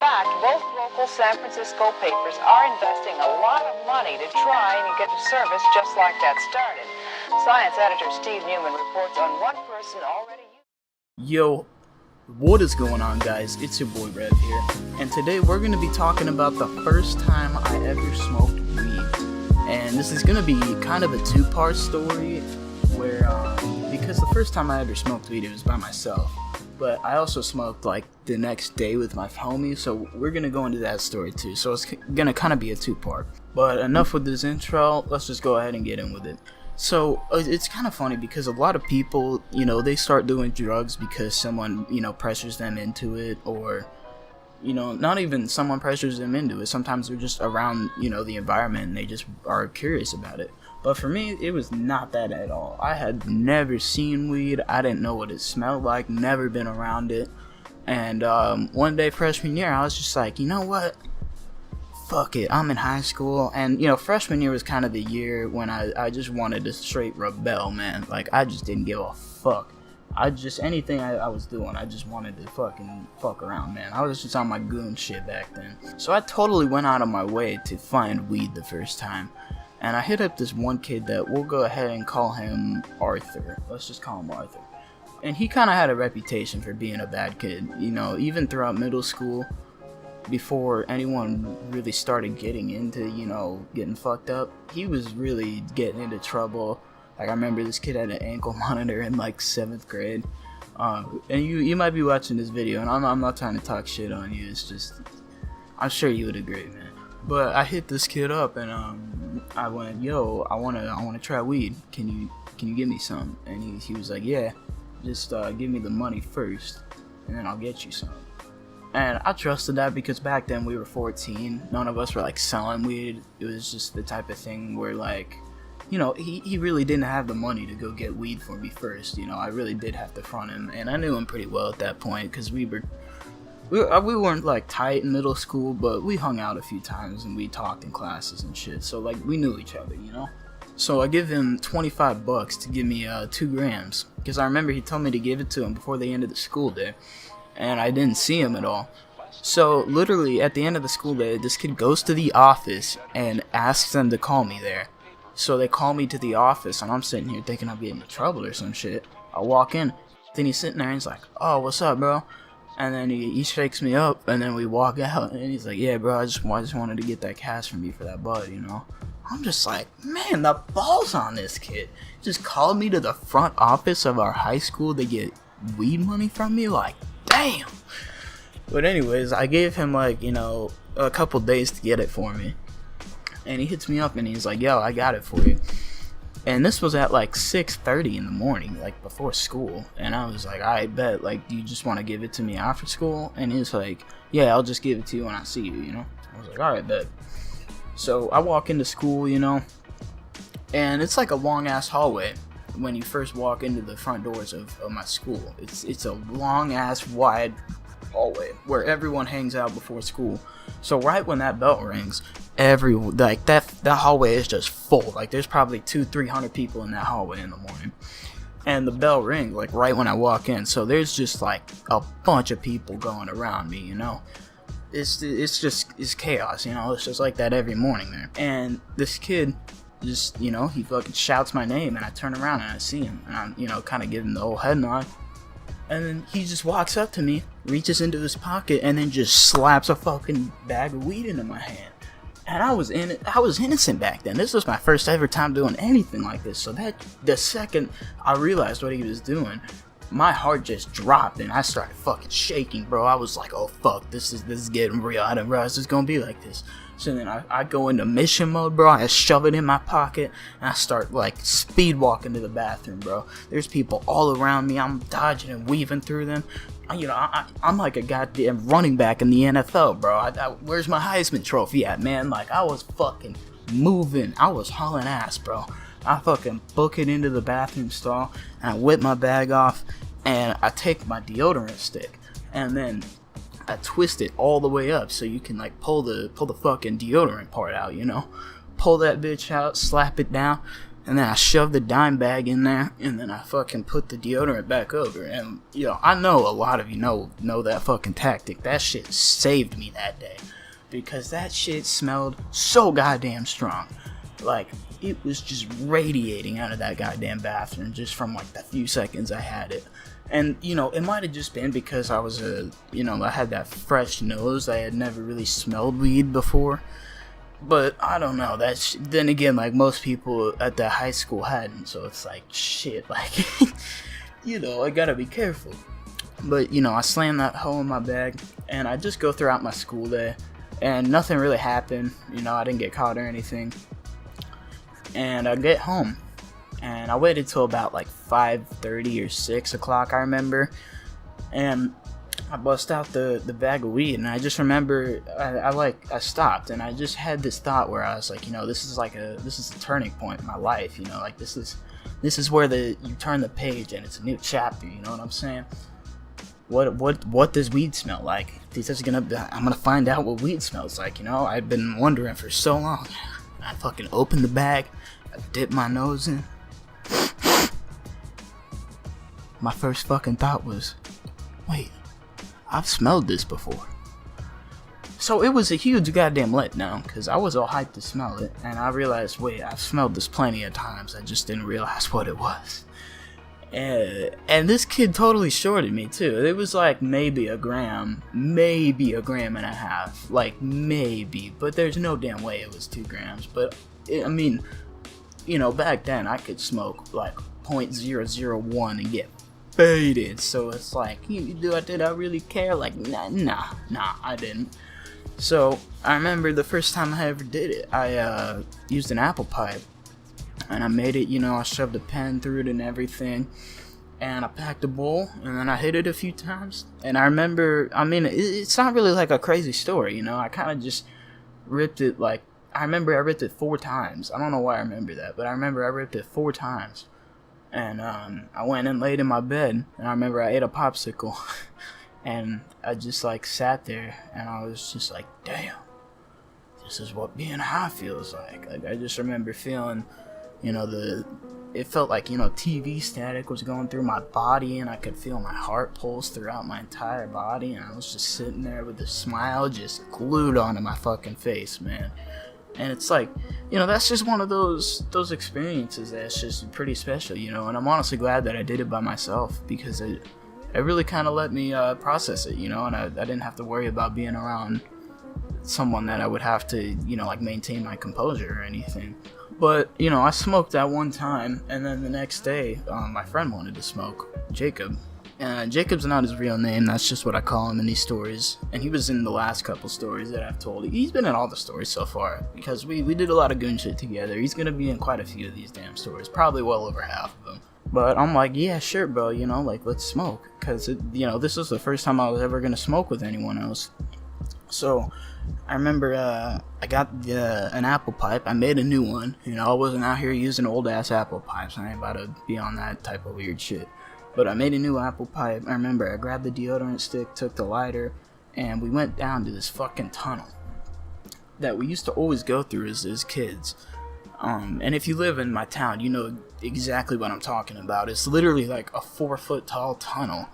fact, both local San Francisco papers are investing a lot of money to try and get a service just like that started. Science editor Steve Newman reports on one person already. Yo, what is going on, guys? It's your boy Rev here, and today we're going to be talking about the first time I ever smoked weed. And this is going to be kind of a two-part story where, because the first time I ever smoked weed, it was by myself. But I also smoked like the next day with my homie, so we're gonna go into that story too. So it's gonna kind of be a two-part. But enough with this intro, let's just go ahead and get in with it. So it's kind of funny because a lot of people, they start doing drugs because someone, pressures them into it, or, not even someone pressures them into it. Sometimes they're just around, the environment and they just are curious about it. But for me, it was not that at all. I had never seen weed. I didn't know what it smelled like, never been around it. And one day freshman year, I was just like, you know what? Fuck it, I'm in high school. And, freshman year was kind of the year when I just wanted to straight rebel, man. Like, I just didn't give a fuck. Anything I was doing, I just wanted to fucking fuck around, man. I was just on my goon shit back then. So I totally went out of my way to find weed the first time. And I hit up this one kid that we'll go ahead and call him Arthur. Let's just call him Arthur. And he kind of had a reputation for being a bad kid. Even throughout middle school, before anyone really started getting into, getting fucked up, he was really getting into trouble. Like, I remember this kid had an ankle monitor in, 7th grade. And you might be watching this video, and I'm not trying to talk shit on you. It's just, I'm sure you would agree, man. But I hit this kid up, and I went, yo, I wanna try weed. Can you give me some? And he was like, yeah, just give me the money first, and then I'll get you some. And I trusted that because back then we were 14. None of us were selling weed. It was just the type of thing where he really didn't have the money to go get weed for me first. I really did have to front him, and I knew him pretty well at that point because we weren't tight in middle school, but we hung out a few times and we talked in classes and shit. So we knew each other, So I give him $25 to give me 2 grams because I remember he told me to give it to him before the end of the school day, and I didn't see him at all. So literally at the end of the school day, this kid goes to the office and asks them to call me there. So they call me to the office, and I'm sitting here thinking I'm getting in trouble or some shit. I walk in, then he's sitting there and he's like, "Oh, what's up, bro?" And then he shakes me up, and then we walk out, and he's like, "Yeah, bro, I just wanted to get that cash from you for that bud, I'm just like, man, the balls on this kid. Just called me to the front office of our high school to get weed money from me? Damn. But anyways, I gave him, a couple days to get it for me. And he hits me up, and he's like, yo, I got it for you. And this was at 6:30 in the morning, before school. And I was like, I bet, do you just want to give it to me after school? And he's like, yeah, I'll just give it to you when I see you, I was like, alright, bet. So I walk into school, and it's a long ass hallway when you first walk into the front doors of my school. It's a long ass wide hallway where everyone hangs out before school. So right when that bell rings, that hallway is just full. There's probably 200-300 people in that hallway in the morning, and the bell rings right when I walk in. So there's just a bunch of people going around me. It's chaos. It's just like that every morning there. And this kid just he fucking shouts my name, and I turn around and I see him, and I'm kind of giving the old head nod. And then he just walks up to me, reaches into his pocket, and then just slaps a fucking bag of weed into my hand. And I was innocent back then. This was my first ever time doing anything like this. So the second I realized what he was doing, my heart just dropped and I started fucking shaking, bro. I was like, oh fuck, this is getting real. I didn't realize it's gonna be like this. So then I go into mission mode, bro. I shove it in my pocket and I start speed walking to the bathroom, bro. There's people all around me. I'm dodging and weaving through them. I'm like a goddamn running back in the NFL, bro. Where's my Heisman trophy at, man? I was fucking moving. I was hauling ass, bro. I fucking book it into the bathroom stall, and I whip my bag off, and I take my deodorant stick, and then I twist it all the way up so you can pull the fucking deodorant part out, Pull that bitch out, slap it down, And then I shoved the dime bag in there, and then I fucking put the deodorant back over. And, I know a lot of you know that fucking tactic. That shit saved me that day. Because that shit smelled so goddamn strong. Like, it was just radiating out of that goddamn bathroom just from, like, the few seconds I had it. And, it might have just been because I was I had that fresh nose. I had never really smelled weed before. But, I don't know, then again, like, most people at that high school hadn't, so it's like, shit, like, I gotta be careful. But, I slammed that hoe in my bag, and I just go throughout my school day, and nothing really happened, I didn't get caught or anything. And I get home, and I waited till about, like, 5:30 or 6 o'clock, I remember, and I bust out the bag of weed, and I just remember I stopped, and I just had this thought where I was like, this is a turning point in my life, like this is where you turn the page and it's a new chapter, you know what I'm saying? What does weed smell like? I'm gonna find out what weed smells like, I've been wondering for so long. I fucking opened the bag, I dipped my nose in. My first fucking thought was, wait, I've smelled this before. So it was a huge goddamn letdown, because I was all hyped to smell it, and I realized, wait, I've smelled this plenty of times, I just didn't realize what it was. And this kid totally shorted me too. It was like maybe a gram and a half, like maybe, but there's no damn way it was 2 grams. But back then I could smoke like 0.001 and get faded, so it's like, did I really care? Like, nah, I didn't. So I remember the first time I ever did it, I used an apple pipe, and I made it, I shoved a pen through it and everything, and I packed a bowl, and then I hit it a few times, and I remember, it's not really like a crazy story, I kind of just ripped it, like, I remember I ripped it 4 times. I don't know why I remember that, but I remember I ripped it 4 times. And I went and laid in my bed, and I remember I ate a popsicle, and I just like sat there, and I was just like, damn, this is what being high feels like. Like, I just remember feeling, it felt like, TV static was going through my body, and I could feel my heart pulse throughout my entire body, and I was just sitting there with a smile just glued onto my fucking face, man. And it's like, that's just one of those experiences that's just pretty special, and I'm honestly glad that I did it by myself, because it really kind of let me process it, and I didn't have to worry about being around someone that I would have to, like maintain my composure or anything. But, I smoked that one time, and then the next day, my friend wanted to smoke, Jacob. Jacob's not his real name, that's just what I call him in these stories. And he was in the last couple stories that I've told. He's been in all the stories so far, because we did a lot of goon shit together. He's gonna be in quite a few of these damn stories, probably well over half of them. But I'm like, yeah, sure, bro, like, let's smoke. Because, this was the first time I was ever gonna smoke with anyone else. So, I remember I got an apple pipe. I made a new one. I wasn't out here using old-ass apple pipes. I ain't about to be on that type of weird shit. But I made a new apple pipe. I remember I grabbed the deodorant stick, took the lighter, and we went down to this fucking tunnel that we used to always go through as kids. And if you live in my town, you know exactly what I'm talking about. It's literally like a 4-foot tall tunnel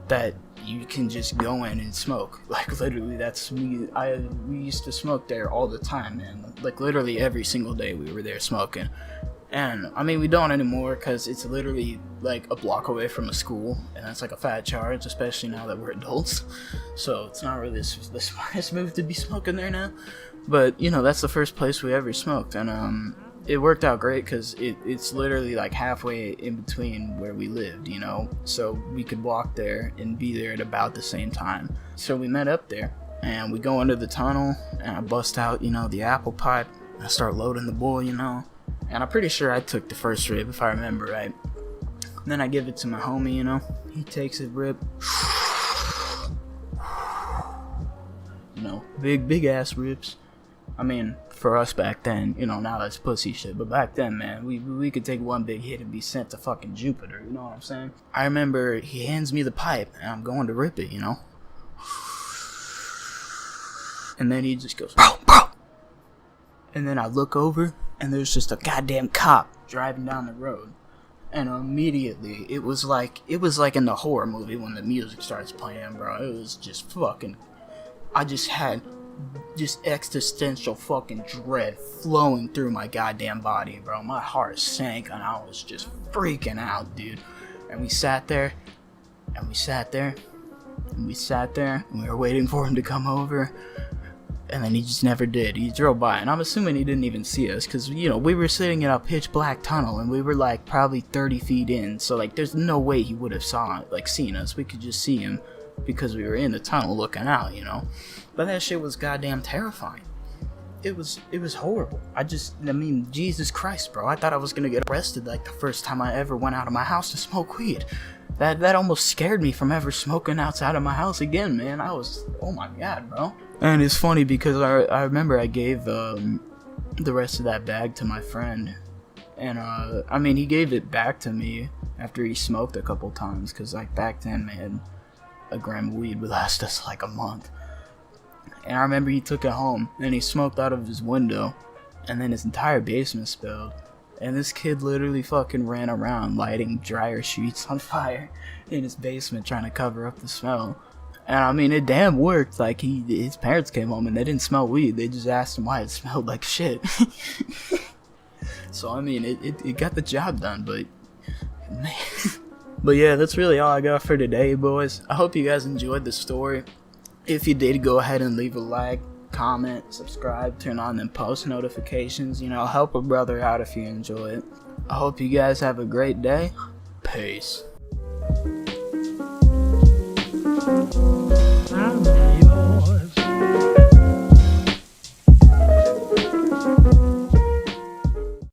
that you can just go in and smoke. Like, literally, we used to smoke there all the time, man. Like, literally every single day we were there smoking. And, we don't anymore, because it's literally, like, a block away from a school, and that's, like, a fat charge, especially now that we're adults. So, it's not really the smartest move to be smoking there now. But, that's the first place we ever smoked, and, it worked out great, because it's literally, like, halfway in between where we lived, So, we could walk there and be there at about the same time. So, we met up there, and we go into the tunnel, and I bust out, the apple pipe, and I start loading the bowl, And I'm pretty sure I took the first rib, if I remember right. And then I give it to my homie, He takes a rib. Big ass ribs. For us back then, now that's pussy shit. But back then, man, we could take one big hit and be sent to fucking Jupiter, you know what I'm saying? I remember he hands me the pipe, and I'm going to rip it, And then he just goes, bro. And then I look over, and there's just a goddamn cop driving down the road. And immediately, it was like in the horror movie when the music starts playing, bro. It was just fucking, I just had just existential fucking dread flowing through my goddamn body, bro. My heart sank and I was just freaking out, dude. And we sat there, and we sat there, and we sat there, and we were waiting for him to come over. And then he just never did. He drove by, and I'm assuming he didn't even see us, because, you know, we were sitting in a pitch black tunnel, and we were, like, probably 30 feet in, so, like, there's no way he would have seen us. We could just see him, because we were in the tunnel looking out, you know? But that shit was goddamn terrifying. It was horrible. I mean, Jesus Christ, bro. I thought I was gonna get arrested, like, the first time I ever went out of my house to smoke weed. That almost scared me from ever smoking outside of my house again, man. Oh my god, bro. And it's funny because I remember I gave the rest of that bag to my friend. And, I mean, he gave it back to me after he smoked a couple times. Because, like, back then, man, a gram of weed would last us, like, a month. And I remember he took it home and he smoked out of his window. And then his entire basement spilled. And this kid literally fucking ran around lighting dryer sheets on fire in his basement trying to cover up the smell. And I mean, it damn worked. Like, his parents came home and they didn't smell weed. They just asked him why it smelled like shit. So, I mean, it got the job done, but... Man. But yeah, that's really all I got for today, boys. I hope you guys enjoyed the story. If you did, go ahead and leave a like, comment, subscribe, turn on them post notifications. You know, help a brother out if you enjoy it. I hope you guys have a great day. Peace.